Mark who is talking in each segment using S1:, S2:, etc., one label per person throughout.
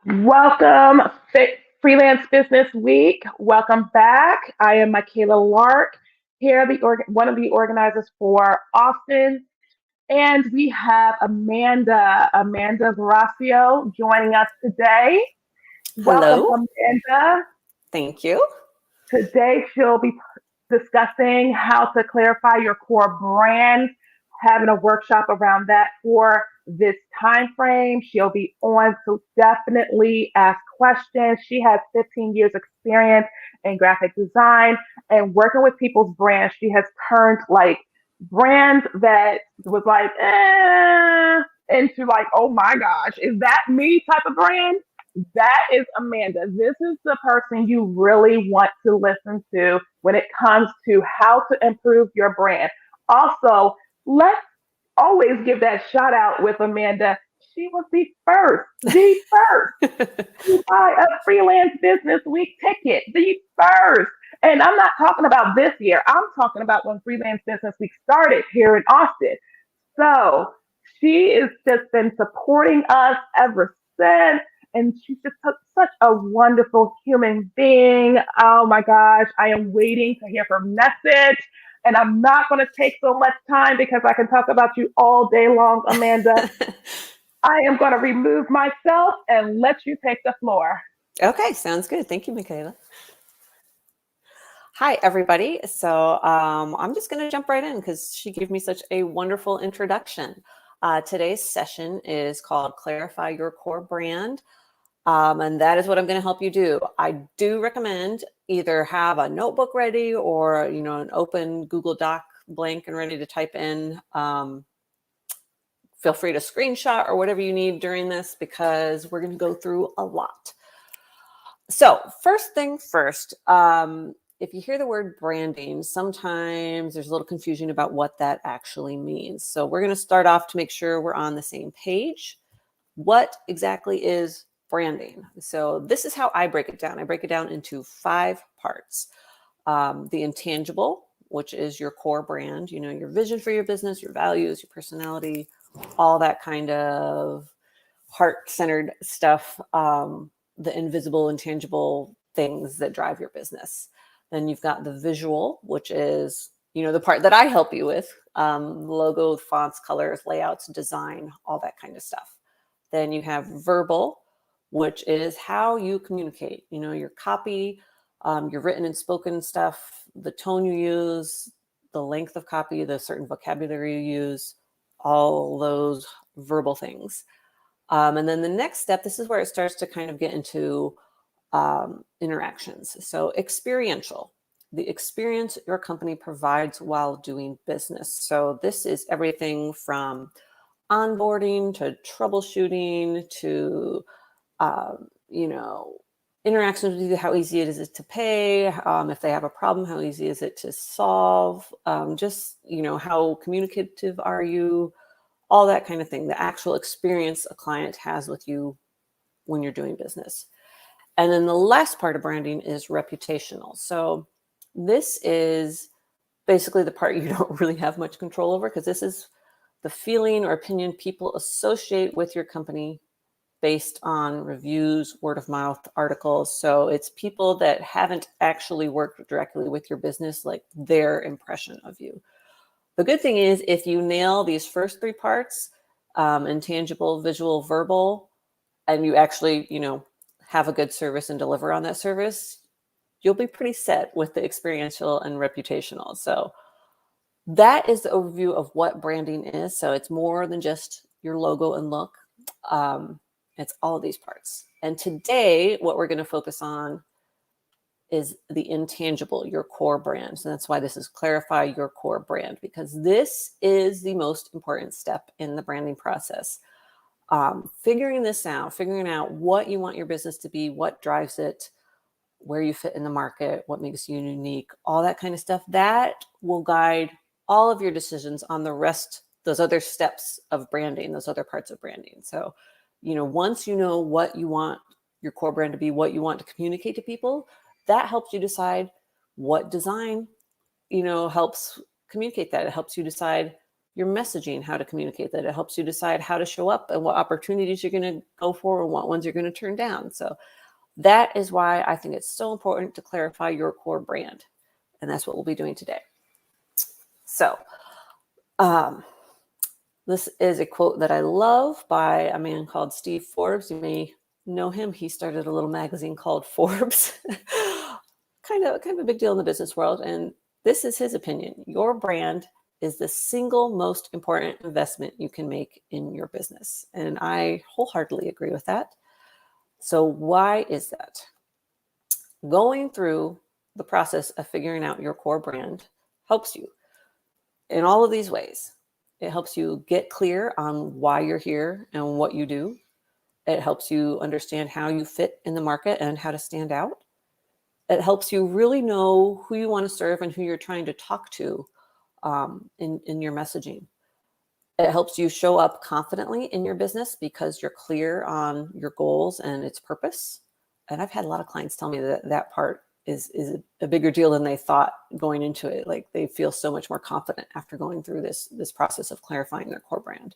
S1: Welcome, Freelance Business Week. Welcome back. I am Michaela Lark, here, one of the organizers for Austin, and we have Amanda Veracio, joining us today. Welcome,
S2: Hello.
S1: Amanda.
S2: Thank you.
S1: Today she'll be discussing how to clarify your core brand, having a workshop around that for this time frame. She'll be on to definitely ask questions. She has 15 years experience in graphic design and working with people's brands. She has turned like brands that was like into like, oh my gosh, is that me type of brand? That is Amanda. This is the person you really want to listen to when it comes to how to improve your brand. Also, let's always give that shout out with Amanda. She was the first to buy a freelance business week ticket, the first. And I'm not talking about this year. I'm talking about when freelance business week started here in Austin. So she has just been supporting us ever since. And she's just such a wonderful human being. Oh my gosh, I am waiting to hear her message. And I'm not going to take so much time because I can talk about you all day long, Amanda. I am going to remove myself and let you take the floor.
S2: Okay, sounds good. Thank you, Michaela. Hi, everybody. So I'm just going to jump right in because she gave me such a wonderful introduction. Today's session is called Clarify Your Core Brand. And that is what I'm going to help you do. I do recommend either have a notebook ready or, an open Google Doc blank and ready to type in. Feel free to screenshot or whatever you need during this because we're going to go through a lot. So first thing first, if you hear the word branding, sometimes there's a little confusion about what that actually means. So we're going to start off to make sure we're on the same page. What exactly is branding? So this is how I break it down. I break it down into 5 parts. The intangible, which is your core brand, your vision for your business, your values, your personality, all that kind of heart-centered stuff, the invisible, intangible things that drive your business. Then you've got the visual, which is, the part that I help you with, logo, fonts, colors, layouts, design, all that kind of stuff. Then you have verbal, which is how you communicate, your copy, your written and spoken stuff, the tone you use, the length of copy, the certain vocabulary you use, all those verbal things. And then the next step, this is where it starts to kind of get into interactions. So experiential, the experience your company provides while doing business. So this is everything from onboarding to troubleshooting to, interactions with you, how easy it is to pay, if they have a problem, how easy is it to solve, just, how communicative are you, all that kind of thing, the actual experience a client has with you when you're doing business. And then the last part of branding is reputational. So this is basically the part you don't really have much control over because this is the feeling or opinion people associate with your company based on reviews, word of mouth, articles. So it's people that haven't actually worked directly with your business, like their impression of you. The good thing is if you nail these first 3 parts, intangible, visual, verbal, and you actually, have a good service and deliver on that service, you'll be pretty set with the experiential and reputational. So that is the overview of what branding is. So it's more than just your logo and look. It's all of these parts. And today, what we're going to focus on is the intangible, your core brand. So that's why this is clarify your core brand, because this is the most important step in the branding process. Figuring out what you want your business to be, what drives it, where you fit in the market, what makes you unique, all that kind of stuff, that will guide all of your decisions on the rest, those other steps of branding, those other parts of branding. So, once you know what you want your core brand to be, what you want to communicate to people, that helps you decide what design, helps communicate that. It helps you decide, your messaging, how to communicate that. It helps you decide how to show up and what opportunities you're going to go for and what ones you're going to turn down. So that is why I think it's so important to clarify your core brand. And that's what we'll be doing today. So this is a quote that I love by a man called Steve Forbes. You may know him. He started a little magazine called Forbes. kind of a big deal in the business world. And this is his opinion. Your brand is the single most important investment you can make in your business. And I wholeheartedly agree with that. So why is that? Going through the process of figuring out your core brand helps you in all of these ways. It helps you get clear on why you're here and what you do. It helps you understand how you fit in the market and how to stand out. It helps you really know who you want to serve and who you're trying to talk to in your messaging. It helps you show up confidently in your business because you're clear on your goals and its purpose. And I've had a lot of clients tell me that that part is a bigger deal than they thought going into it. Like they feel so much more confident after going through this process of clarifying their core brand.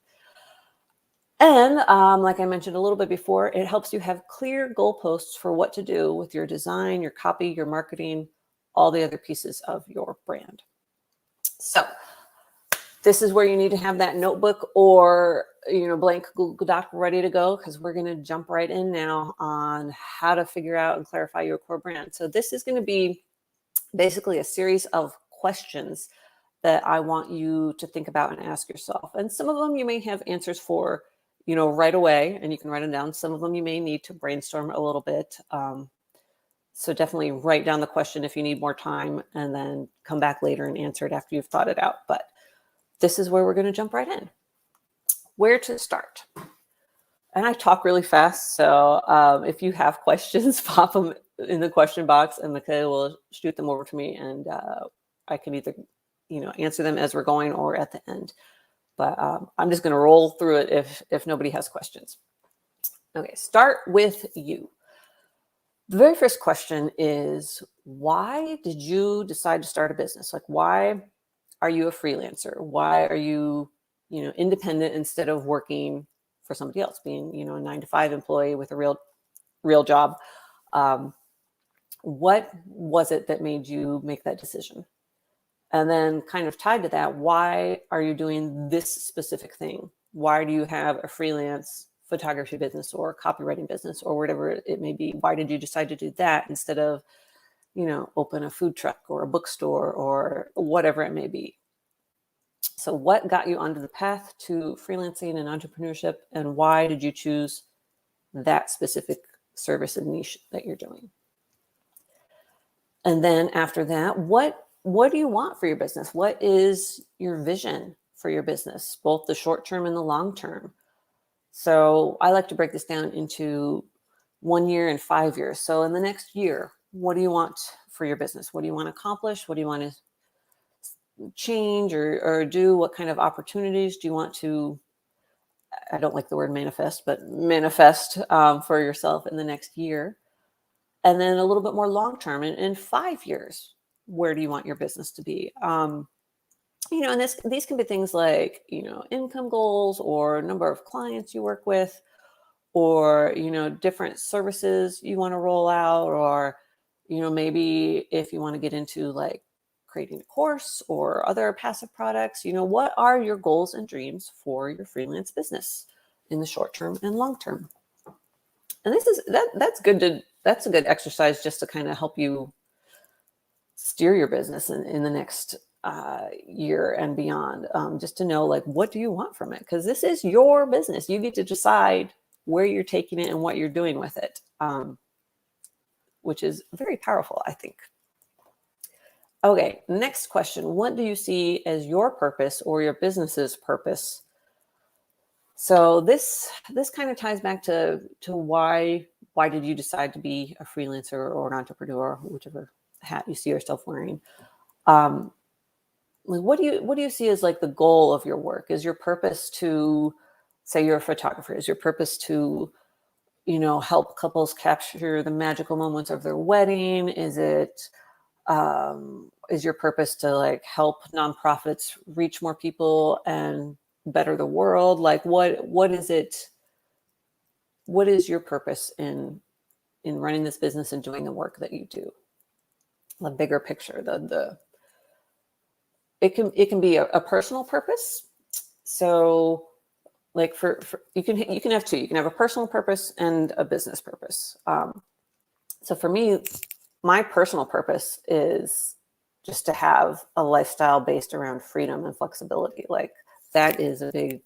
S2: And like I mentioned a little bit before, it helps you have clear goalposts for what to do with your design, your copy, your marketing, all the other pieces of your brand. So this is where you need to have that notebook or blank Google Doc ready to go, because we're going to jump right in now on how to figure out and clarify your core brand. So this is going to be basically a series of questions that I want you to think about and ask yourself. And some of them you may have answers for, right away, and you can write them down. Some of them you may need to brainstorm a little bit. So definitely write down the question if you need more time, and then come back later and answer it after you've thought it out. But this is where we're going to jump right in. Where to start? And I talk really fast, so if you have questions, pop them in the question box, and Michaela will shoot them over to me, and I can either answer them as we're going or at the end. But I'm just going to roll through it if nobody has questions. Okay, start with you. The very first question is, why did you decide to start a business? Like, why are you a freelancer? Why are you, independent instead of working for somebody else, being, a 9-to-5 employee with a real job? What was it that made you make that decision? And then kind of tied to that, why are you doing this specific thing? Why do you have a freelance photography business or copywriting business or whatever it may be? Why did you decide to do that instead of, open a food truck or a bookstore or whatever it may be? So what got you onto the path to freelancing and entrepreneurship, and why did you choose that specific service and niche that you're doing? And then after that, what do you want for your business? What is your vision for your business, both the short term and the long term? So I like to break this down into 1 year and 5 years. So in the next year, what do you want for your business? What do you want to accomplish? What do you want to change or do? What kind of opportunities do you want to, I don't like the word manifest, but manifest for yourself in the next year? And then a little bit more long-term, in 5 years, where do you want your business to be? And these can be things like, income goals or number of clients you work with, or, different services you want to roll out, or, maybe if you want to get into like creating a course or other passive products, what are your goals and dreams for your freelance business in the short term and long term? And that's a good exercise just to kind of help you steer your business in the next year and beyond, just to know, like, what do you want from it? Because this is your business. You get to decide where you're taking it and what you're doing with it, which is very powerful, I think. Okay, next question. What do you see as your purpose or your business's purpose? So this kind of ties back to why did you decide to be a freelancer or an entrepreneur, whichever hat you see yourself wearing. Like, what do you see as like the goal of your work? Is your purpose to, say you're a photographer, is your purpose to, help couples capture the magical moments of their wedding? Is it, is your purpose to like help nonprofits reach more people and better the world? Like what is it? What is your purpose in running this business and doing the work that you do? The bigger picture, it can be a personal purpose. So like for you can have two. You can have a personal purpose and a business purpose. So for me, my personal purpose is just to have a lifestyle based around freedom and flexibility. Like that is a big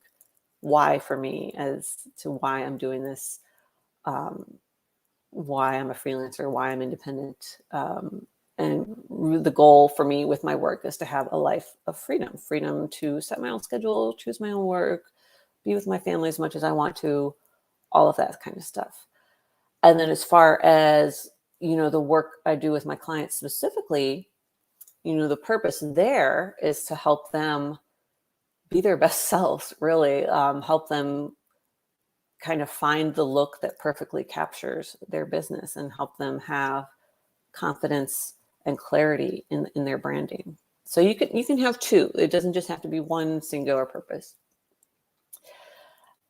S2: why for me as to why I'm doing this, why I'm a freelancer, why I'm independent. And the goal for me with my work is to have a life of freedom to set my own schedule, choose my own work, be with my family as much as I want to, all of that kind of stuff. And then as far as, the work I do with my clients specifically, the purpose there is to help them be their best selves, really, help them kind of find the look that perfectly captures their business and help them have confidence and clarity in their branding. So you can have two. It doesn't just have to be one singular purpose.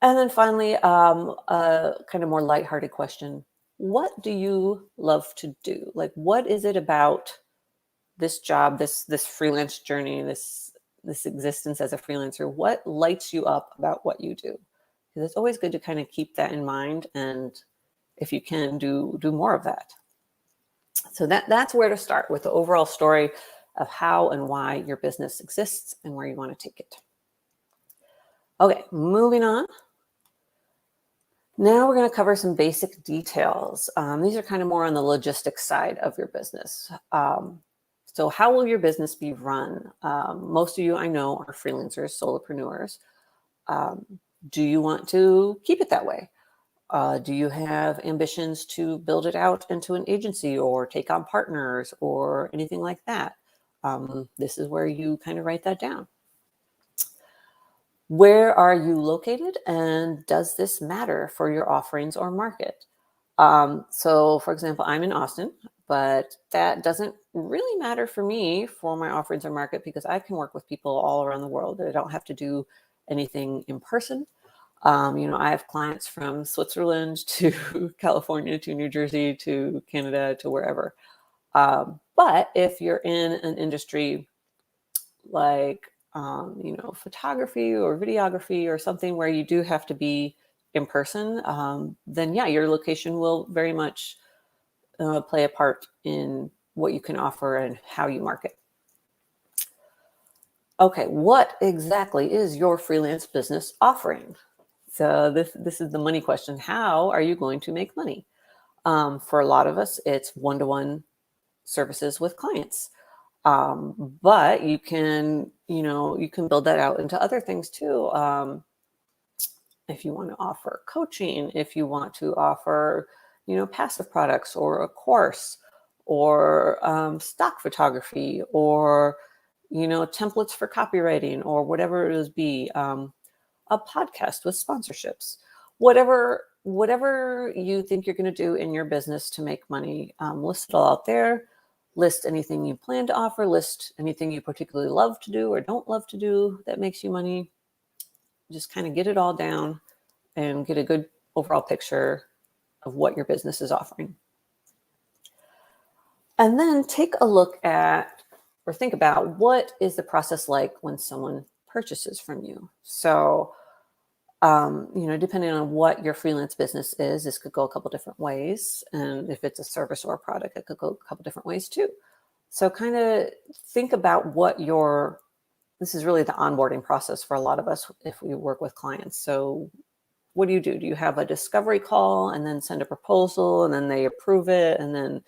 S2: And then finally, a kind of more lighthearted question. What do you love to do? Like, what is it about this job, this freelance journey, this existence as a freelancer? What lights you up about what you do? Because it's always good to kind of keep that in mind, and if you can, do more of that. So that's where to start with the overall story of how and why your business exists and where you want to take it. Okay, moving on. Now we're going to cover some basic details. These are kind of more on the logistics side of your business. So how will your business be run? Most of you I know are freelancers, solopreneurs. Do you want to keep it that way? Do you have ambitions to build it out into an agency or take on partners or anything like that? This is where you kind of write that down. Where are you located, and does this matter for your offerings or market? So for example, I'm in Austin, but that doesn't really matter for me for my offerings or market because I can work with people all around the world. I don't have to do anything in person. I have clients from Switzerland to California to New Jersey to Canada to wherever. But if you're in an industry like photography or videography or something where you do have to be in person, then yeah, your location will very much play a part in what you can offer and how you market. Okay, what exactly is your freelance business offering? So this is the money question. How are you going to make money? For a lot of us, it's one-to-one services with clients. But you can build that out into other things too. If you want to offer coaching, if you want to offer, passive products or a course or stock photography or, templates for copywriting or whatever it is be, a podcast with sponsorships, whatever you think you're going to do in your business to make money, list it all out there. List anything you plan to offer, list anything you particularly love to do or don't love to do that makes you money. Just kind of get it all down and get a good overall picture of what your business is offering. And then take a look at or think about what is the process like when someone purchases from you. So, depending on what your freelance business is, this could go a couple different ways. And if it's a service or a product, it could go a couple different ways too. So kind of think about this is really the onboarding process for a lot of us if we work with clients. So what do? Do you have a discovery call and then send a proposal and then they approve it and then,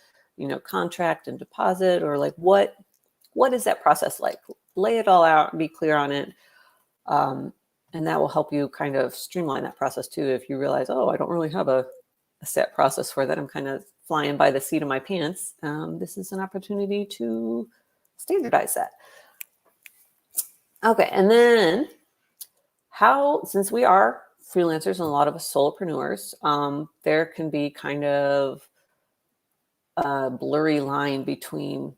S2: contract and deposit, or like what is that process like? Lay it all out and be clear on it. And that will help you kind of streamline that process too. If you realize, oh, I don't really have a set process for that, I'm kind of flying by the seat of my pants. This is an opportunity to standardize that. Okay, and then since we are freelancers and a lot of us solopreneurs, there can be kind of a blurry line between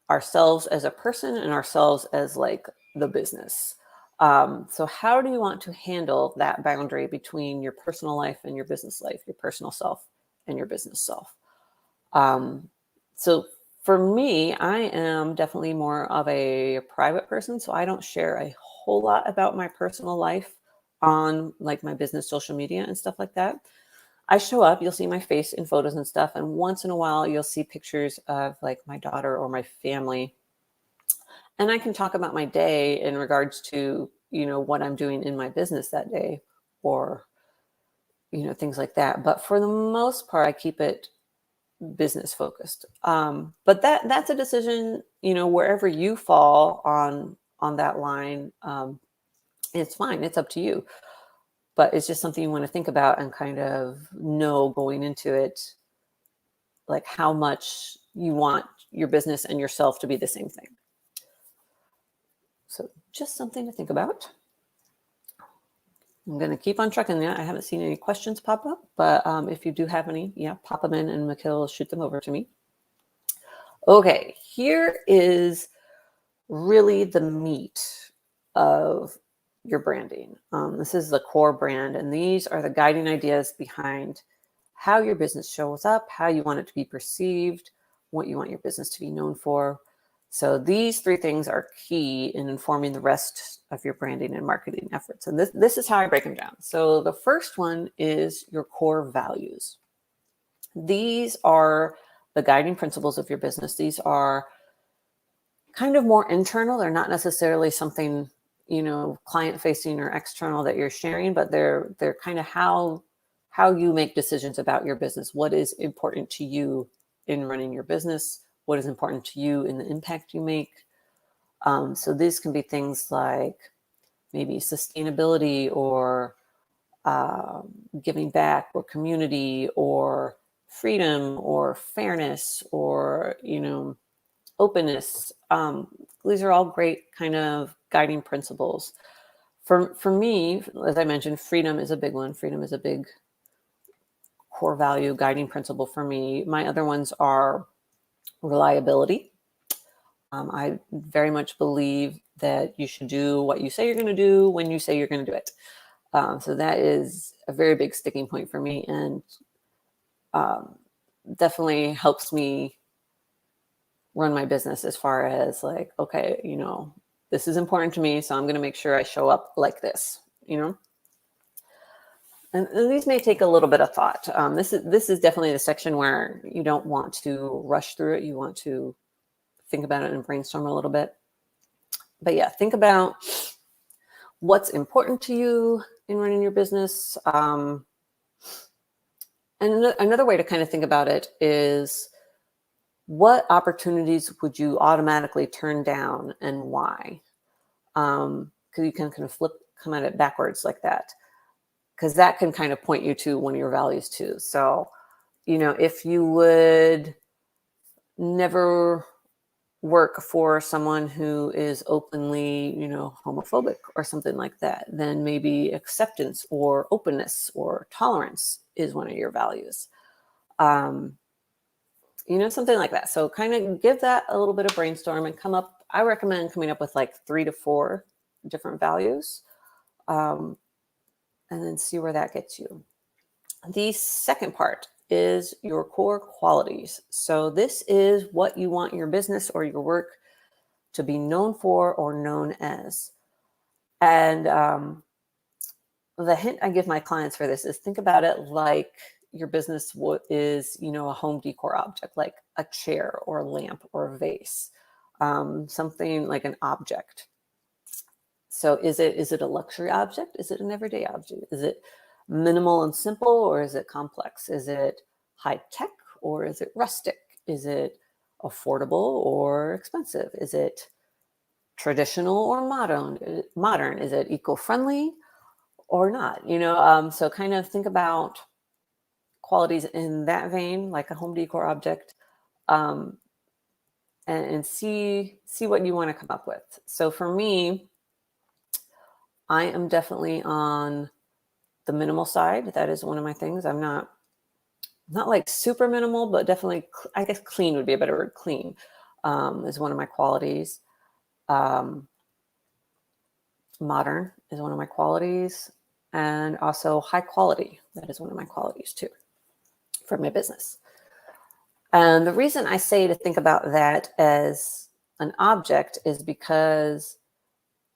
S2: ourselves as a person and ourselves as like the business. So how do you want to handle that boundary between your personal life and your business life, your personal self and your business self? So for me, I am definitely more of a private person. So I don't share a whole lot about my personal life on like my business social media and stuff like that. I show up, you'll see my face in photos and stuff. And once in a while, you'll see pictures of like my daughter or my family. And I can talk about my day in regards to, what I'm doing in my business that day or, things like that. But for the most part, I keep it business focused. But that's a decision, wherever you fall on that line, it's fine. It's up to you. But it's just something you want to think about and kind of know going into it, like how much you want your business and yourself to be the same thing. So just something to think about. I'm going to keep on trucking that. I haven't seen any questions pop up, but if you do have any, pop them in and Mikhail will shoot them over to me. Okay, here is really the meat of your branding. This is the core brand, and these are the guiding ideas behind how your business shows up, how you want it to be perceived, what you want your business to be known for. So these 3 things are key in informing the rest of your branding and marketing efforts. And this is how I break them down. So the first one is your core values. These are the guiding principles of your business. These are kind of more internal. They're not necessarily something, client facing or external that you're sharing, but they're kind of how you make decisions about your business. What is important to you in running your business? What is important to you in the impact you make? So these can be things like maybe sustainability or giving back or community or freedom or fairness or, openness. These are all great kind of guiding principles. For me, as I mentioned, freedom is a big one. Freedom is a big core value, guiding principle for me. My other ones are reliability. I very much believe that you should do what you say you're going to do when you say you're going to do it. So that is a very big sticking point for me, and definitely helps me run my business as far as like, okay, this is important to me, so I'm going to make sure I show up like this, And these may take a little bit of thought. This is definitely the section where you don't want to rush through it. You want to think about it and brainstorm a little bit. But yeah, think about what's important to you in running your business. And another way to kind of think about it is, what opportunities would you automatically turn down and why? Because you can kind of come at it backwards like that, because that can kind of point you to one of your values too. So, if you would never work for someone who is openly, homophobic or something like that, then maybe acceptance or openness or tolerance is one of your values. Something like that. So kind of give that a little bit of brainstorm and I recommend coming up with like 3 to 4 different values, and then see where that gets you. The second part is your core qualities. So this is what you want your business or your work to be known for or known as. And the hint I give my clients for this is, think about it like your business is, a home decor object, like a chair or a lamp or a vase, something like an object. So is it a luxury object? Is it an everyday object? Is it minimal and simple, or is it complex? Is it high tech or is it rustic? Is it affordable or expensive? Is it traditional or modern? Is it eco-friendly or not? So kind of think about qualities in that vein, like a home decor object, and see what you want to come up with. So for me, I am definitely on the minimal side. That is one of my things. I'm not like super minimal, but definitely, I guess clean would be a better word, clean. is one of my qualities. Modern is one of my qualities. And also high quality. That is one of my qualities too for my business. And the reason I say to think about that as an object is because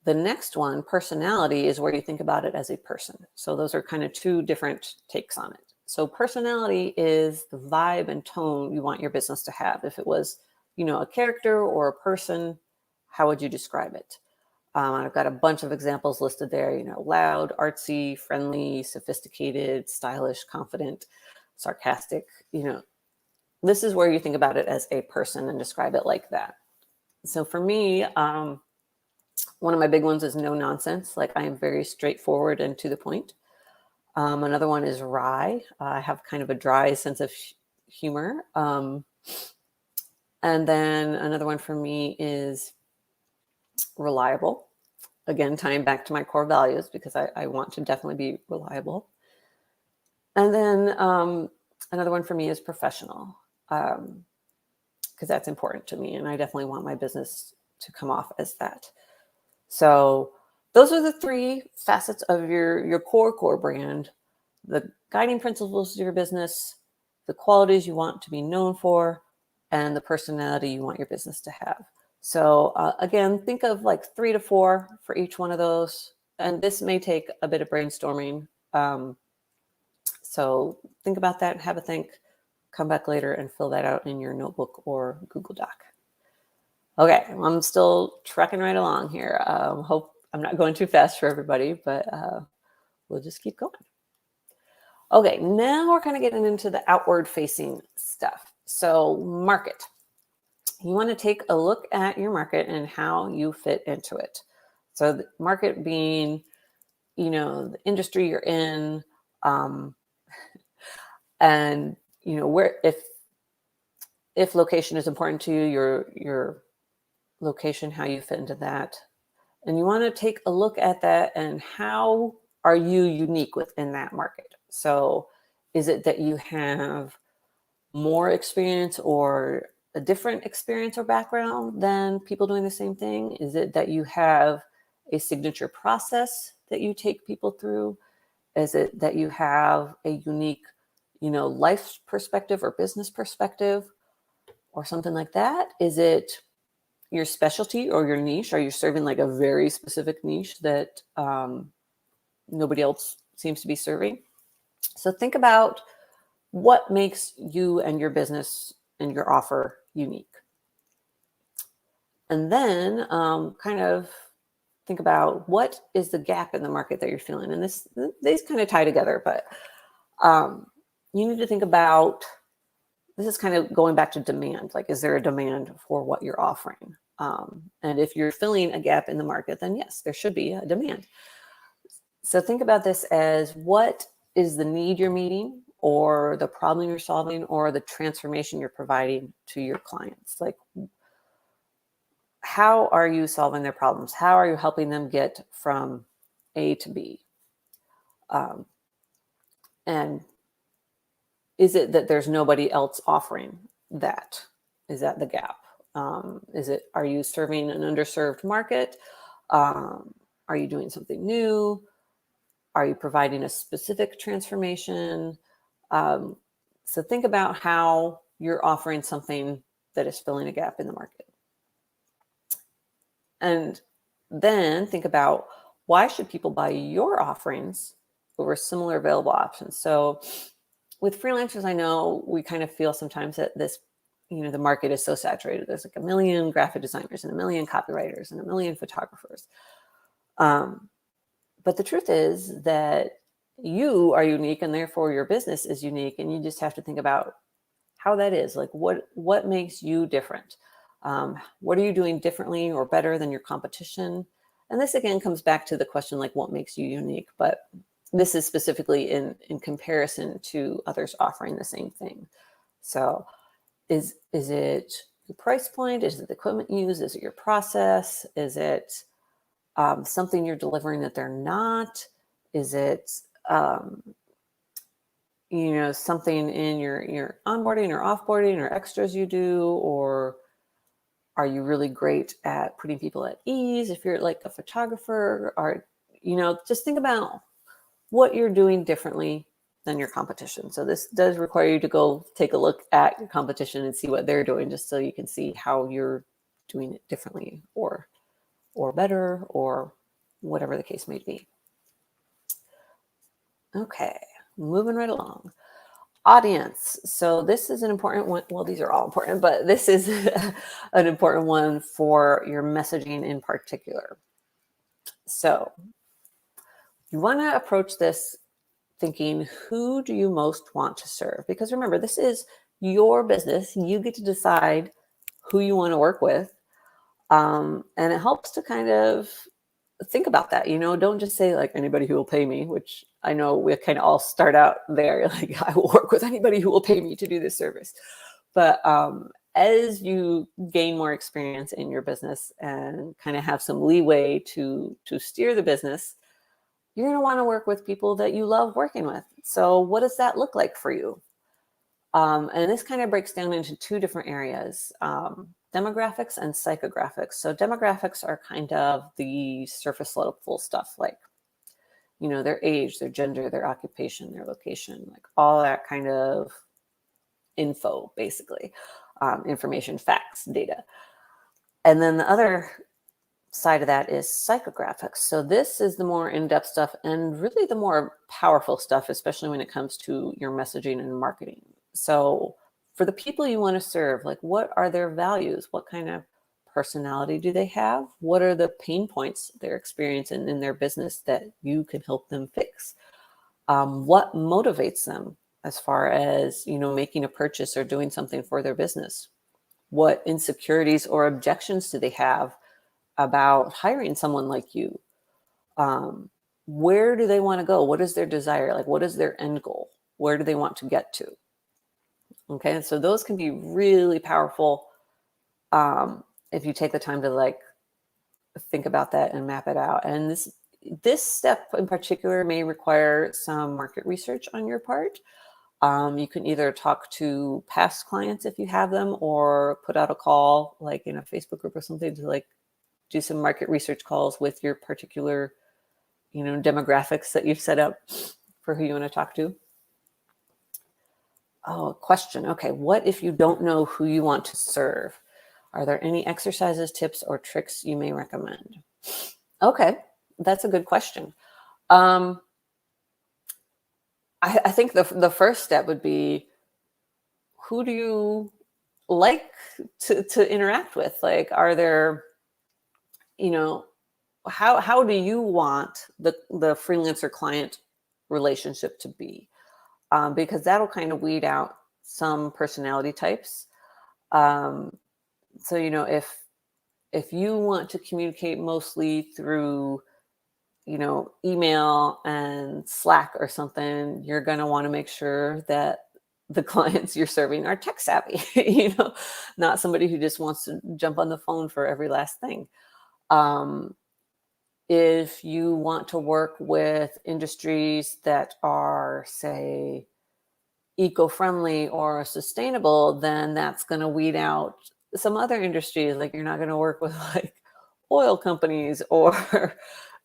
S2: the next one, personality, is where you think about it as a person. So those are kind of two different takes on it. So personality is the vibe and tone you want your business to have. If it was, a character or a person, how would you describe it? I've got a bunch of examples listed there, loud, artsy, friendly, sophisticated, stylish, confident, sarcastic, this is where you think about it as a person and describe it like that. So for me, one of my big ones is no nonsense. Like, I am very straightforward and to the point. Another one is wry. I have kind of a dry sense of humor. And then another one for me is reliable. Again, tying back to my core values, because I want to definitely be reliable. And then another one for me is professional, because that's important to me. And I definitely want my business to come off as that. So those are the three facets of your core brand: the guiding principles of your business, the qualities you want to be known for, and the personality you want your business to have. So again, think of like 3 to 4 for each one of those. And this may take a bit of brainstorming. So think about that, have a think, come back later and fill that out in your notebook or Google Doc. Okay, I'm still trekking right along here. Hope I'm not going too fast for everybody, but we'll just keep going. Okay, now we're kind of getting into the outward facing stuff. So market. You want to take a look at your market and how you fit into it. So the market being, the industry you're in, and where, if location is important to you, your location, how you fit into that. And you want to take a look at that and how are you unique within that market? So is it that you have more experience or a different experience or background than people doing the same thing? Is it that you have a signature process that you take people through? Is it that you have a unique, life perspective or business perspective or something like that? Is it your specialty or your niche? Are you serving like a very specific niche that nobody else seems to be serving? So think about what makes you and your business and your offer unique. And then kind of think about what is the gap in the market that you're feeling. And these kind of tie together, but you need to think about, this is kind of going back to demand. Like, is there a demand for what you're offering? And if you're filling a gap in the market, then yes, there should be a demand. So think about this as, what is the need you're meeting, or the problem you're solving, or the transformation you're providing to your clients? Like, how are you solving their problems? How are you helping them get from A to B? And is it that there's nobody else offering that? Is that the gap? Are you serving an underserved market? Are you doing something new? Are you providing a specific transformation? So think about how you're offering something that is filling a gap in the market. And then think about, why should people buy your offerings over similar available options? So with freelancers, I know we kind of feel sometimes that this, the market is so saturated. There's like a million graphic designers and a million copywriters and a million photographers. But the truth is that you are unique, and therefore your business is unique. And you just have to think about how that is. Like, what makes you different? What are you doing differently or better than your competition? And this again comes back to the question, like, what makes you unique? But this is specifically in comparison to others offering the same thing. So is it your price point? Is it the equipment you use? Is it your process? Is it something you're delivering that they're not? Is it something in your onboarding or offboarding or extras you do, or Are you really great at putting people at ease? If you're like a photographer, or, just think about what you're doing differently than your competition. So this does require you to go take a look at your competition and see what they're doing, just so you can see how you're doing it differently or better, or whatever the case may be. Okay, moving right along. Audience. So this is an important one. Well, these are all important, but this is an important one for your messaging in particular. So you want to approach this thinking, who do you most want to serve? Because remember, this is your business. You get to decide who you want to work with. And it helps to kind of think about that. Don't just say like anybody who will pay me, which I know we kind of all start out there. Like, I will work with anybody who will pay me to do this service. But as you gain more experience in your business and kind of have some leeway to steer the business, you're going to want to work with people that you love working with. So what does that look like for you? And this kind of breaks down into two different areas, demographics and psychographics. So demographics are kind of the surface level stuff, like, their age, their gender, their occupation, their location, like all that kind of info, basically, information, facts, data. And then the other side of that is psychographics. So this is the more in-depth stuff and really the more powerful stuff, especially when it comes to your messaging and marketing. So for the people you want to serve, like, what are their values? What kind of personality do they have? What are the pain points they're experiencing in their business that you can help them fix? What motivates them as far as, making a purchase or doing something for their business? What insecurities or objections do they have about hiring someone like you? Where do they want to go? What is their desire? Like, what is their end goal? Where do they want to get to? Okay, so those can be really powerful if you take the time to like think about that and map it out. And this step in particular may require some market research on your part. You can either talk to past clients if you have them, or put out a call like in a Facebook group or something to like do some market research calls with your particular, demographics that you've set up for who you want to talk to. Oh, question. Okay, what if you don't know who you want to serve? Are there any exercises, tips, or tricks you may recommend? Okay, that's a good question. I think the first step would be, who do you like to interact with? Like, are there, how do you want the freelancer client relationship to be? Because that'll kind of weed out some personality types. So, if you want to communicate mostly through, email and Slack or something, you're going to want to make sure that the clients you're serving are tech savvy, not somebody who just wants to jump on the phone for every last thing. If you want to work with industries that are, say, eco-friendly or sustainable, then that's going to weed out some other industries. Like, you're not going to work with like oil companies or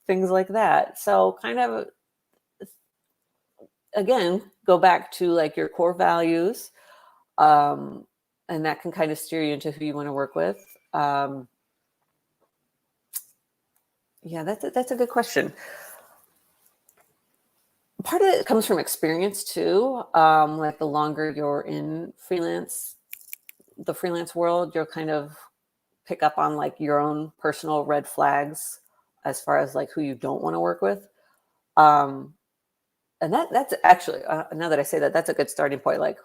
S2: things like that. So kind of, again, go back to like your core values, and that can kind of steer you into who you want to work with. Yeah, that's a good question. Part of it comes from experience too. Like, the longer you're in the freelance world, you'll kind of pick up on like your own personal red flags as far as like who you don't want to work with. And that's actually, now that I say that, that's a good starting point. Like,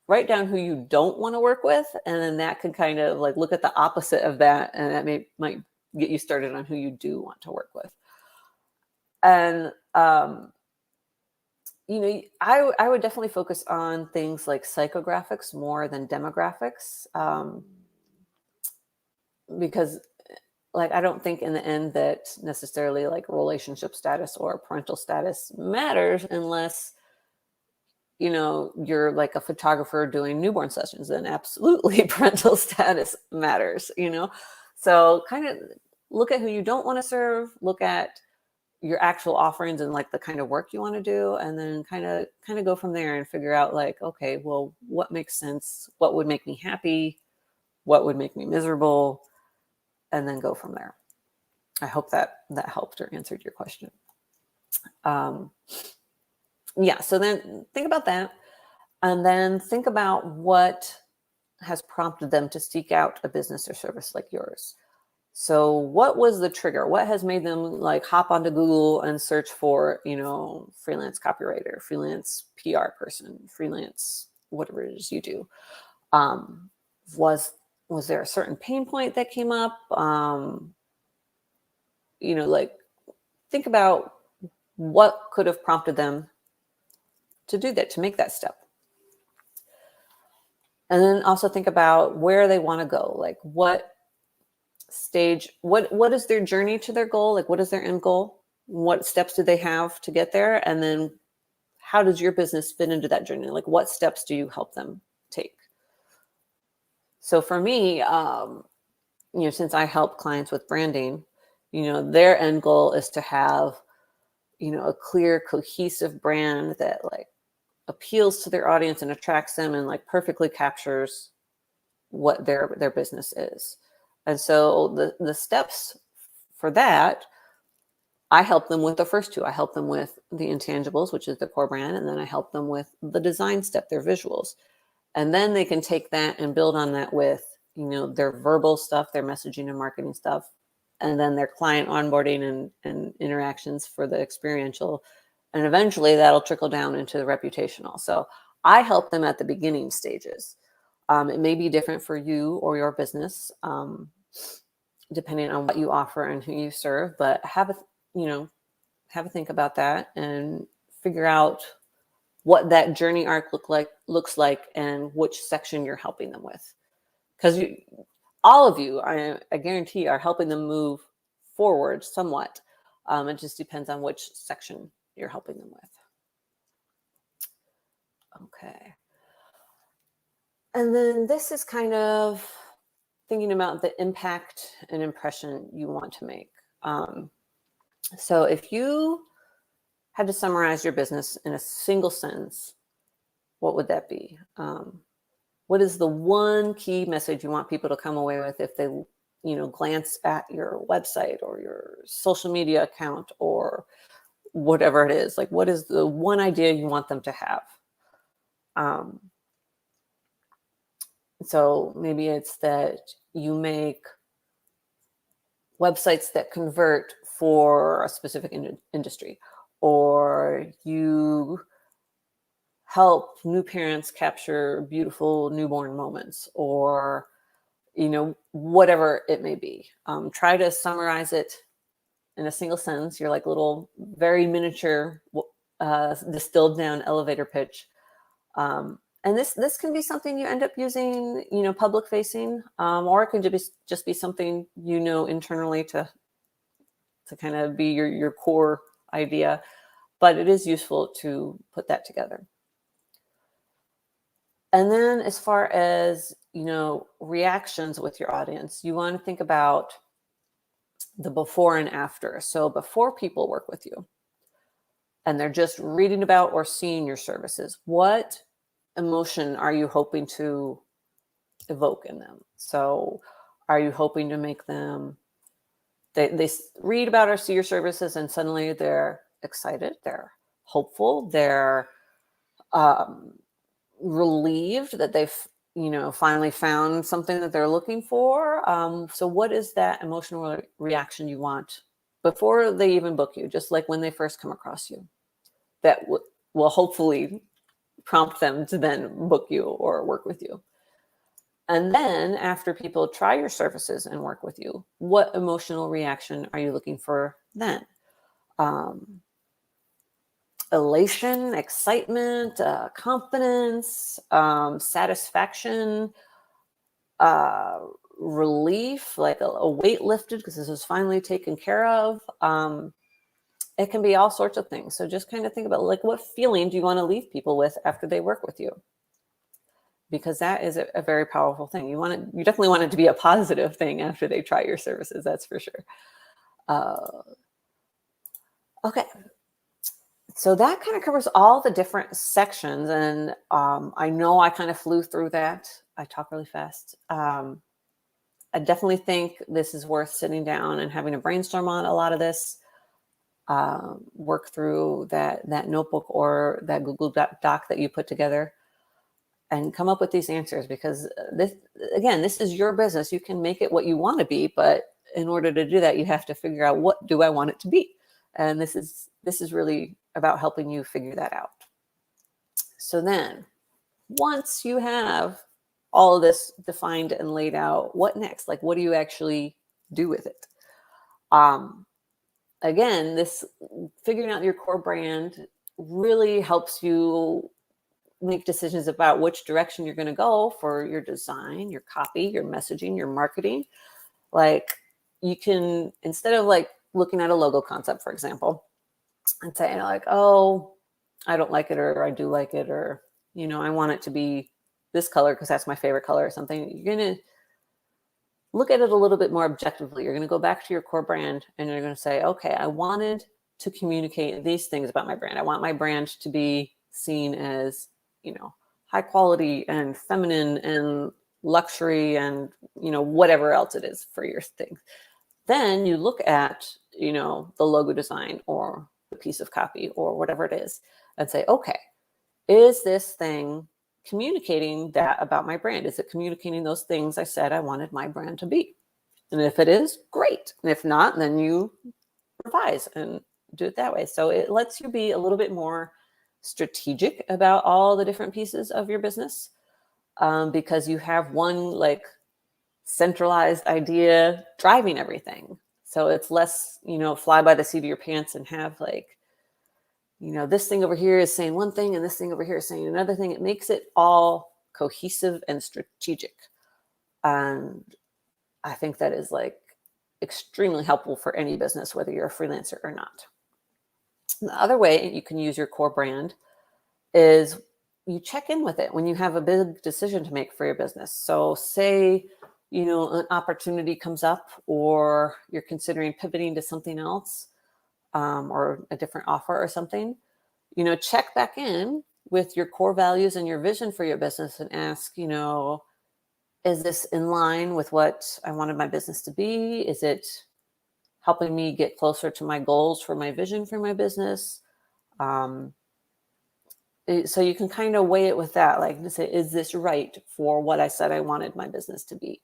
S2: write down who you don't want to work with, and then that can kind of like look at the opposite of that, and that might get you started on who you do want to work with. And I would definitely focus on things like psychographics more than demographics, because like, I don't think in the end that necessarily like relationship status or parental status matters unless you're like a photographer doing newborn sessions, then absolutely parental status matters, So kind of look at who you don't want to serve, look at your actual offerings and like the kind of work you want to do, and then kind of go from there and figure out like, okay, well, what makes sense? What would make me happy? What would make me miserable? And then go from there. I hope that helped or answered your question. Yeah, so then think about that, and then think about what has prompted them to seek out a business or service like yours. So what was the trigger? What has made them like hop onto Google and search for, freelance copywriter, freelance PR person, freelance, whatever it is you do? Was there a certain pain point that came up? Like think about what could have prompted them to do that, to make that step. And then also think about where they want to go. Like what stage, what is their journey to their goal? Like what is their end goal? What steps do they have to get there? And then how does your business fit into that journey? Like what steps do you help them take? So for me, since I help clients with branding, their end goal is to have, a clear, cohesive brand that like appeals to their audience and attracts them and like perfectly captures what their business is. And so the steps for that, I help them with the first two. I help them with the intangibles, which is the core brand, and then I help them with the design step, their visuals. And then they can take that and build on that with, their verbal stuff, their messaging and marketing stuff, and then their client onboarding and interactions for the experiential. And eventually that'll trickle down into the reputational. So I help them at the beginning stages. It may be different for you or your business, depending on what you offer and who you serve, but have a think about that and figure out what that journey arc looks like and which section you're helping them with. Because all of you, I guarantee, are helping them move forward somewhat. It just depends on which section you're helping them with. Okay. And then this is kind of thinking about the impact and impression you want to make. So if you had to summarize your business in a single sentence, what would that be? What is the one key message you want people to come away with if they, glance at your website or your social media account or whatever it is? Like, what is the one idea you want them to have? So maybe it's that you make websites that convert for a specific industry, or you help new parents capture beautiful newborn moments, or whatever it may be. Try to summarize it in a single sentence. You're like little, very miniature, distilled down elevator pitch. And this can be something you end up using, public facing, or it can just be something internally to kind of be your core idea. But it is useful to put that together. And then as far as, reactions with your audience, you want to think about the before and after. So before people work with you and they're just reading about or seeing your services, what emotion are you hoping to evoke in them? So are you hoping to make them, they read about or see your services and suddenly they're excited, they're hopeful, they're relieved that they've finally found something that they're looking for? So what is that emotional reaction you want before they even book you, just like when they first come across you, that will hopefully prompt them to then book you or work with you? And then after people try your services and work with you, what emotional reaction are you looking for then? Elation, excitement, confidence, satisfaction, relief, like a weight lifted because this was finally taken care of. it can be all sorts of things. So just kind of think about, like, what feeling do you want to leave people with after they work with you? Because that is a very powerful thing. You definitely want it to be a positive thing after they try your services. That's for sure. Okay. So that kind of covers all the different sections. And I know I kind of flew through that. I talk really fast. I definitely think this is worth sitting down and having a brainstorm on a lot of this. Work through that notebook or that Google Doc that you put together and come up with these answers, because this is your business. You can make it what you want to be, but in order to do that, you have to figure out, what do I want it to be? And this is really about helping you figure that out. So then, once you have all of this defined and laid out, what next? Like, what do you actually do with it? Again, this figuring out your core brand really helps you make decisions about which direction you're going to go for your design, your copy, your messaging, your marketing. Like, you can, instead of like looking at a logo concept, for example, and saying like, oh, I don't like it, or I do like it, or, I want it to be this color because that's my favorite color or something. You're going to look at it a little bit more objectively. You're going to go back to your core brand and you're going to say, okay, I wanted to communicate these things about my brand. I want my brand to be seen as, high quality and feminine and luxury and, whatever else it is for your thing. Then you look at, the logo design or the piece of copy or whatever it is and say, okay, is this thing communicating that about my brand? Is it communicating those things I said I wanted my brand to be? And if it is, great. And if not, then you revise and do it that way. So it lets you be a little bit more strategic about all the different pieces of your business, because you have one like centralized idea driving everything. So it's less, fly by the seat of your pants and have like, this thing over here is saying one thing and this thing over here is saying another thing. It makes it all cohesive and strategic. And I think that is like extremely helpful for any business, whether you're a freelancer or not. The other way you can use your core brand is you check in with it when you have a big decision to make for your business. So say, an opportunity comes up, or you're considering pivoting to something else, or a different offer or something, check back in with your core values and your vision for your business and ask, is this in line with what I wanted my business to be? Is it helping me get closer to my goals for my vision for my business? So you can kind of weigh it with that, like, is this right for what I said I wanted my business to be?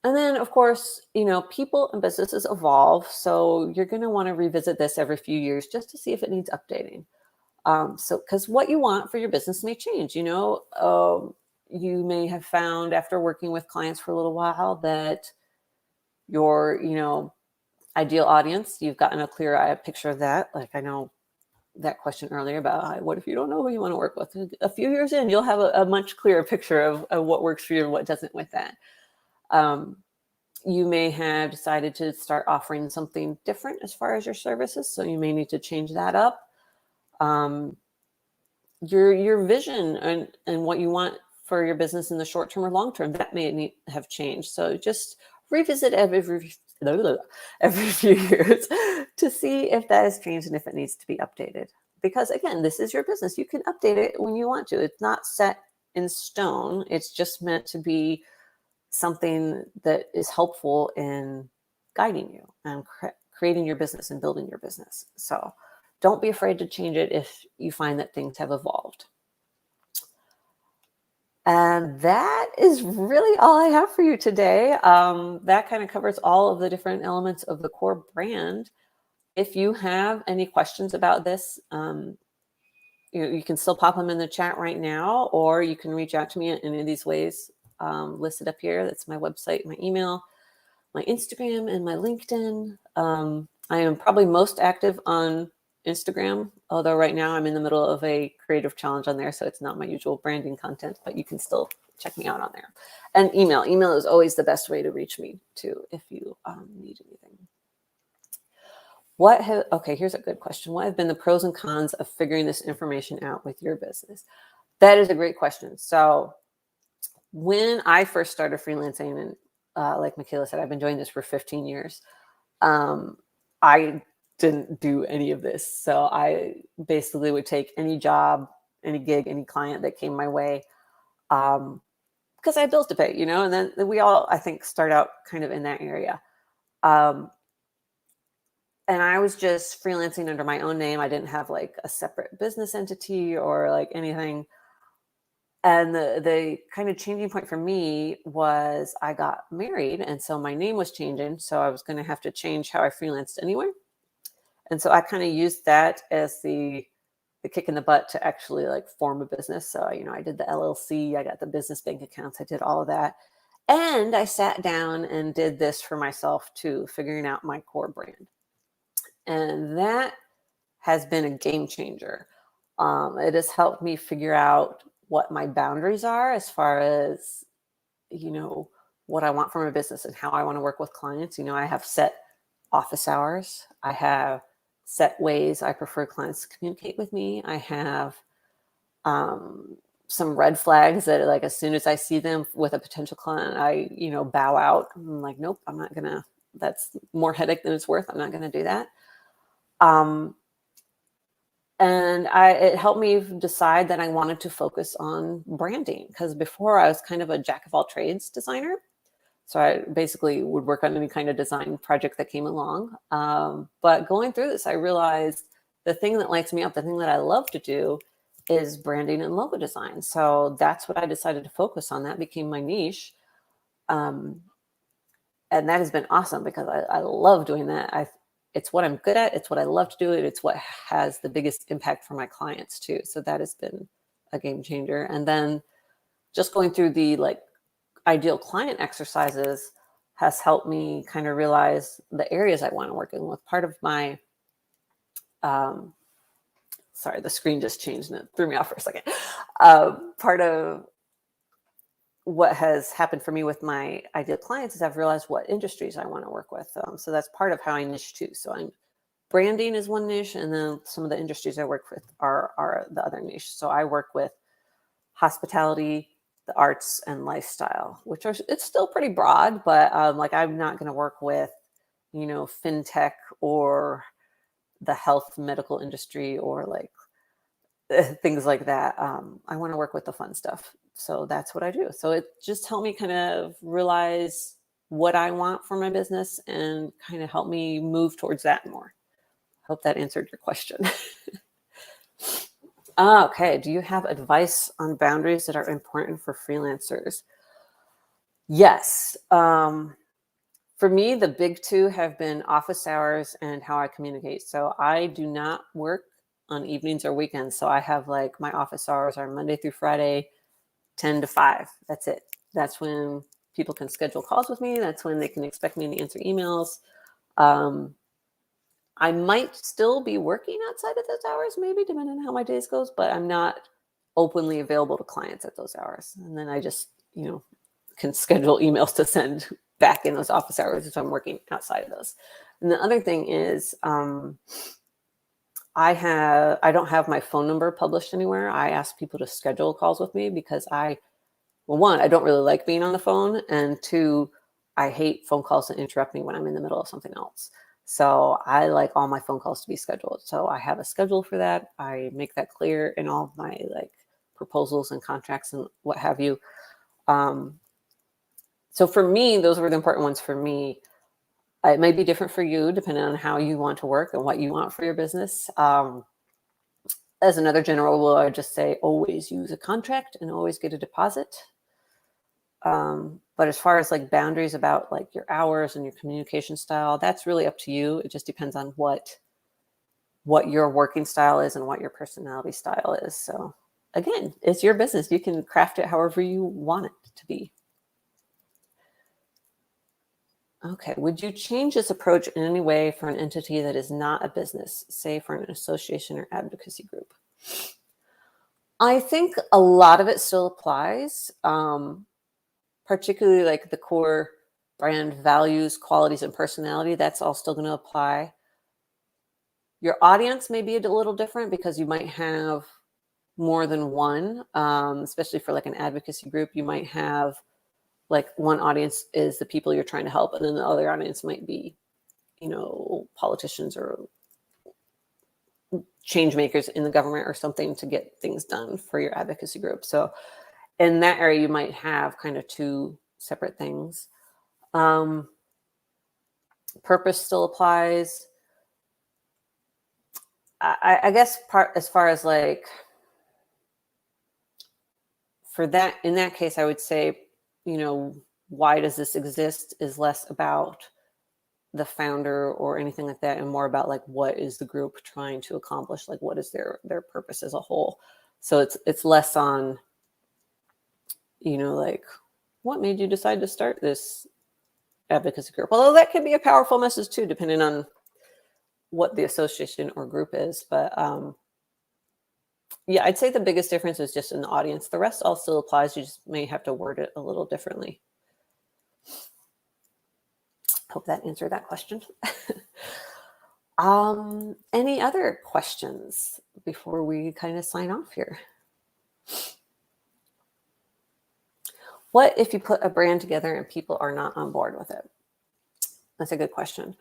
S2: And then, of course, people and businesses evolve. So you're going to want to revisit this every few years just to see if it needs updating. Because what you want for your business may change. You may have found after working with clients for a little while that your, ideal audience, you've gotten a clear picture of that. Like, I know that question earlier about what if you don't know who you want to work with? A few years in, you'll have a much clearer picture of what works for you and what doesn't with that. You may have decided to start offering something different as far as your services, so you may need to change that up. Your vision and what you want for your business in the short term or long term, that may have changed. So just revisit every few years to see if that has changed and if it needs to be updated. Because again, this is your business. You can update it when you want to. It's not set in stone. It's just meant to be something that is helpful in guiding you and creating your business and building your business. So don't be afraid to change it if you find that things have evolved. And that is really all I have for you today. That kind of covers all of the different elements of the core brand. If you have any questions about this, you can still pop them in the chat right now, or you can reach out to me in any of these ways listed up here. That's my website, my email, my Instagram, and my LinkedIn. I am probably most active on Instagram, although right now I'm in the middle of a creative challenge on there, so it's not my usual branding content, but you can still check me out on there. And email is always the best way to reach me too if you need anything. Okay, here's a good question. What have been the pros and cons of figuring this information out with your business? That is a great question. So when I first started freelancing, and like Michaela said, I've been doing this for 15 years. I didn't do any of this. So I basically would take any job, any gig, any client that came my way, because I had bills to pay, and then we all, I think, start out kind of in that area. Um, and I was just freelancing under my own name. I didn't have like a separate business entity or like anything. And the kind of changing point for me was I got married. And so my name was changing. So I was going to have to change how I freelanced anyway. And so I kind of used that as the kick in the butt to actually like form a business. So, I did the LLC, I got the business bank accounts, I did all of that. And I sat down and did this for myself too, figuring out my core brand. And that has been a game changer. It has helped me figure out what my boundaries are as far as, what I want from a business and how I want to work with clients. I have set office hours. I have set ways I prefer clients to communicate with me. I have some red flags that, like, as soon as I see them with a potential client, I, bow out. I'm like, nope, I'm not gonna, that's more headache than it's worth. I'm not gonna do that. And it helped me decide that I wanted to focus on branding, because before I was kind of a jack of all trades designer. So I basically would work on any kind of design project that came along. But going through this, I realized the thing that lights me up, the thing that I love to do, is branding and logo design. So that's what I decided to focus on. That became my niche. And that has been awesome because I love doing that. It's what I'm good at. It's what I love to do. It's what has the biggest impact for my clients too. So that has been a game changer. And then just going through the ideal client exercises has helped me kind of realize the areas I want to work in with. Part of my, sorry, the screen just changed and it threw me off for a second. Part of what has happened for me with my ideal clients is I've realized what industries I want to work with. So that's part of how I niche too. So branding is one niche, and then some of the industries I work with are the other niche. So I work with hospitality, the arts, and lifestyle, it's still pretty broad, but I'm not going to work with, fintech or the health medical industry or things like that. I want to work with the fun stuff. So that's what I do. So it just helped me kind of realize what I want for my business and kind of help me move towards that more. Hope that answered your question. Okay. Do you have advice on boundaries that are important for freelancers? Yes. For me, the big two have been office hours and how I communicate. So I do not work on evenings or weekends. So I have my office hours are Monday through Friday, 10 to 5. That's it. That's when people can schedule calls with me. That's when they can expect me to answer emails. I might still be working outside of those hours, maybe, depending on how my days goes, but I'm not openly available to clients at those hours. And then I just, can schedule emails to send back in those office hours if I'm working outside of those. And the other thing is, I don't have my phone number published anywhere. I ask people to schedule calls with me because one, I don't really like being on the phone, and two, I hate phone calls that interrupt me when I'm in the middle of something else. So I like all my phone calls to be scheduled. So I have a schedule for that. I make that clear in all of my proposals and contracts and what have you. So for me, those were the important ones for me. It may be different for you depending on how you want to work and what you want for your business. As another general rule, I would just say always use a contract and always get a deposit. But as far as boundaries about your hours and your communication style, that's really up to you. It just depends on what your working style is and what your personality style is. So again, it's your business. You can craft it however you want it to be. Okay. Would you change this approach in any way for an entity that is not a business, say for an association or advocacy group? I think a lot of it still applies, particularly the core brand values, qualities, and personality. That's all still going to apply. Your audience may be a little different because you might have more than one, especially for like an advocacy group. You might have like one audience is the people you're trying to help, and then the other audience might be, politicians or change makers in the government or something to get things done for your advocacy group. So in that area, you might have kind of two separate things. Purpose still applies. I guess as far as like, for that, in that case, I would say, why does this exist is less about the founder or anything like that, and more about like, what is the group trying to accomplish? Like, what is their purpose as a whole? So it's less on, like, what made you decide to start this advocacy group? Although that can be a powerful message too, depending on what the association or group is. But yeah, I'd say the biggest difference is just in the audience. The rest all still applies. You just may have to word it a little differently. Hope that answered that question. Any other questions before we kind of sign off here? What if you put a brand together and people are not on board with it? That's a good question.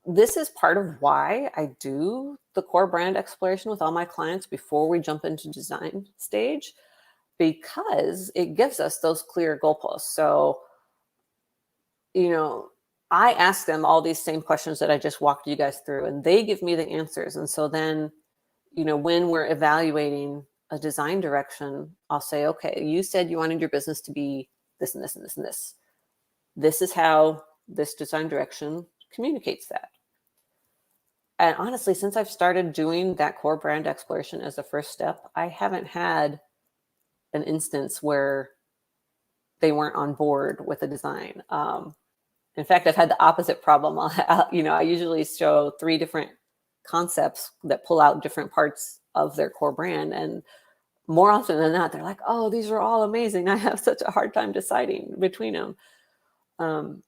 S2: This is part of why I do the core brand exploration with all my clients before we jump into design stage, because it gives us those clear goalposts. So, I ask them all these same questions that I just walked you guys through, and they give me the answers. And so then, when we're evaluating a design direction, I'll say, okay, you said you wanted your business to be this and this and this and this. This is how this design direction communicates that. And honestly, since I've started doing that core brand exploration as a first step, I haven't had an instance where they weren't on board with the design. In fact, I've had the opposite problem. I usually show 3 different concepts that pull out different parts of their core brand. And more often than not, they're like, oh, these are all amazing. I have such a hard time deciding between them.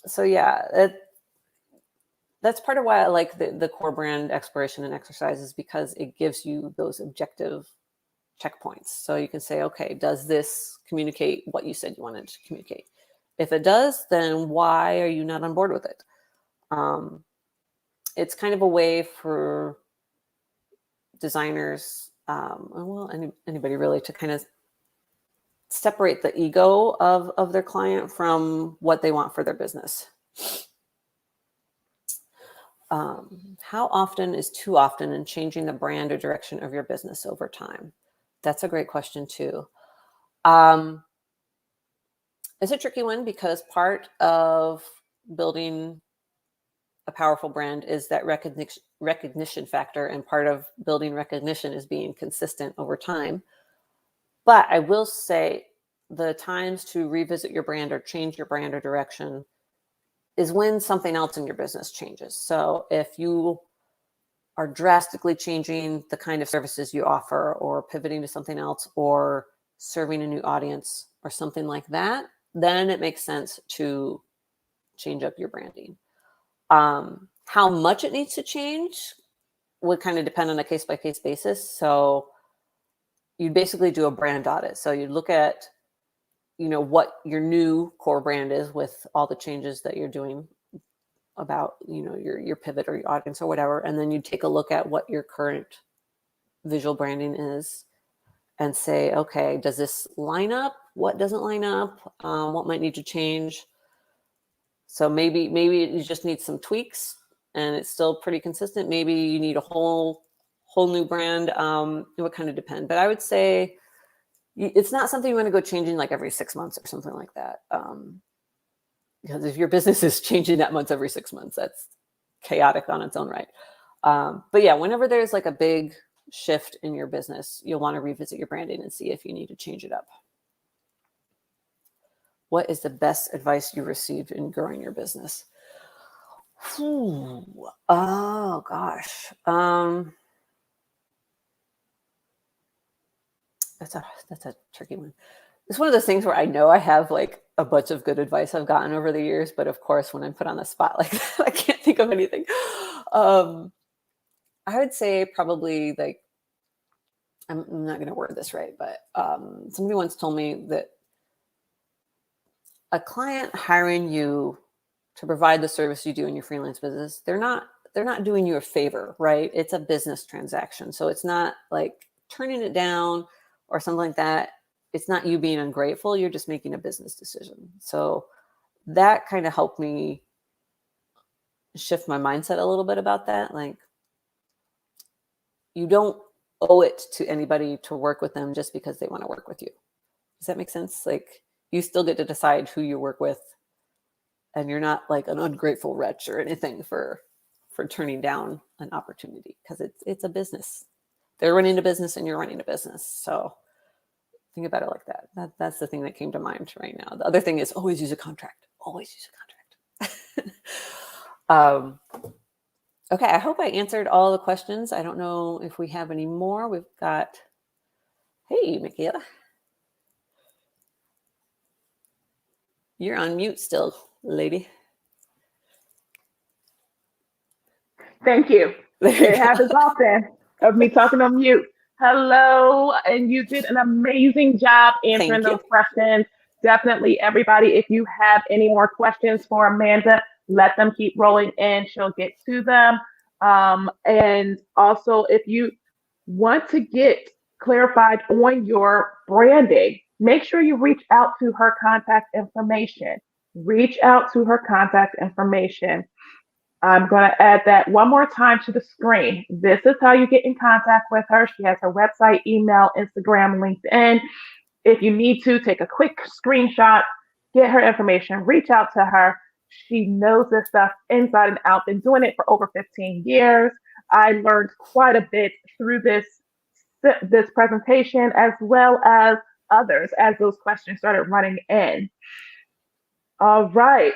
S2: So yeah, that's part of why I like the core brand exploration and exercises, because it gives you those objective checkpoints. So you can say, okay, does this communicate what you said you wanted to communicate? If it does, then why are you not on board with it? It's kind of a way for designers, anybody really, to kind of separate the ego of their client from what they want for their business. How often is too often in changing the brand or direction of your business over time? That's a great question too. It's a tricky one, because part of building a powerful brand is that recognition factor, and part of building recognition is being consistent over time. But I will say the times to revisit your brand or change your brand or direction is when something else in your business changes. So if you are drastically changing the kind of services you offer, or pivoting to something else, or serving a new audience or something like that, then it makes sense to change up your branding. How much it needs to change would kind of depend on a case-by-case basis. So you'd basically do a brand audit. So you'd look at, what your new core brand is with all the changes that you're doing about, your pivot or your audience or whatever. And then you take a look at what your current visual branding is and say, okay, does this line up? What doesn't line up? What might need to change? So maybe you just need some tweaks and it's still pretty consistent. Maybe you need a whole new brand. It would kind of depend. But I would say it's not something you want to go changing like every 6 months or something like that. Because if your business is changing that once every 6 months, that's chaotic on its own right. But yeah, whenever there's like a big shift in your business, you'll want to revisit your branding and see if you need to change it up. What is the best advice you received in growing your business? Oh gosh. That's a tricky one. It's one of those things where I know I have like a bunch of good advice I've gotten over the years, but of course, when I'm put on the spot like that, I can't think of anything. I would say probably like, I'm not going to word this right, but somebody once told me that a client hiring you to provide the service you do in your freelance business, they're not doing you a favor, right? It's a business transaction. So it's not like turning it down or something like that. It's not you being ungrateful. You're just making a business decision. So that kind of helped me shift my mindset a little bit about that. Like, you don't owe it to anybody to work with them just because they want to work with you. Does that make sense? Like, you still get to decide who you work with, and you're not like an ungrateful wretch or anything for turning down an opportunity, because it's a business. They're running a business and you're running a business. So think about it like that. That's the thing that came to mind right now. The other thing is always use a contract. Always use a contract. Okay, I hope I answered all the questions. I don't know if we have any more. We've got, hey, Michaela. You're on mute still, lady.
S1: Thank you. It happens often of me talking on mute. Hello, and you did an amazing job answering
S2: Thank you.
S1: those questions. Definitely, everybody, if you have any more questions for Amanda, let them keep rolling in. She'll get to them. And also, if you want to get clarified on your branding, make sure you reach out to her contact information. Reach out to her contact information. I'm going to add that one more time to the screen. This is how you get in contact with her. She has her website, email, Instagram, LinkedIn. If you need to, take a quick screenshot, get her information, reach out to her. She knows this stuff inside and out, been doing it for over 15 years. I learned quite a bit through this presentation, as well as others, as those questions started running in. All right.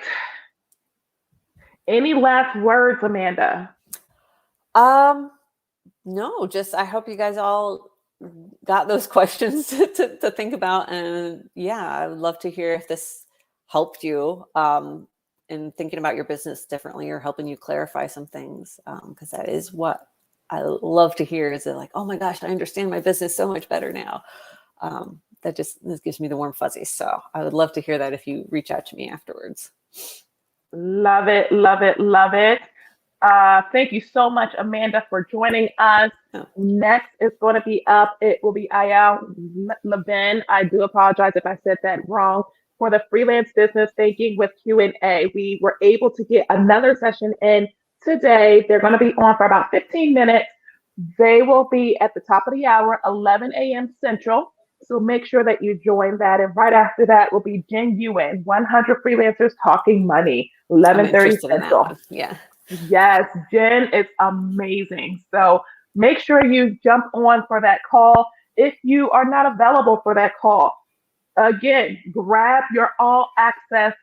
S1: Any last words, Amanda?
S2: No, just I hope you guys all got those questions to think about. And yeah, I would love to hear if this helped you in thinking about your business differently, or helping you clarify some things. Because that is what I love to hear, is that like, oh my gosh, I understand my business so much better now. This gives me the warm fuzzies. So I would love to hear that if you reach out to me afterwards.
S1: Love it, love it, love it. Thank you so much, Amanda, for joining us.
S2: Oh.
S1: Next is going to be up. It will be Ayal Levin. I do apologize if I said that wrong. For the freelance business thinking with Q&A, we were able to get another session in today. They're going to be on for about 15 minutes. They will be at the top of the hour, 11 a.m. Central. So make sure that you join that. And right after that will be Jen Ewan, 100 Freelancers Talking Money, 11:30 Central.
S2: Yeah.
S1: Yes, Jen is amazing. So make sure you jump on for that call. If you are not available for that call, again, grab your all access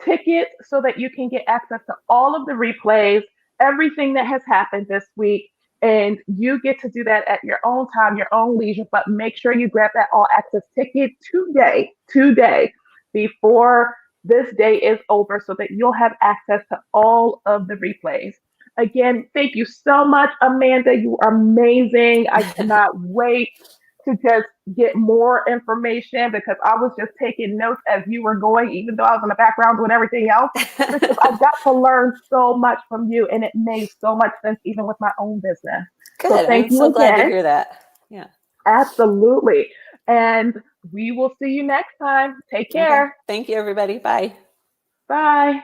S1: ticket so that you can get access to all of the replays, everything that has happened this week. And you get to do that at your own time, your own leisure, but make sure you grab that all access ticket today, before this day is over, so that you'll have access to all of the replays. Again, thank you so much, Amanda. You are amazing. I cannot wait to just get more information, because I was just taking notes as you were going, even though I was in the background doing everything else, because I got to learn so much from you, and it made so much sense even with my own business.
S2: Good.
S1: So thank
S2: I'm
S1: you
S2: so glad
S1: again.
S2: to hear that. Yeah.
S1: Absolutely. And we will see you next time. Take care.
S2: Okay. Thank you, everybody. Bye.
S1: Bye.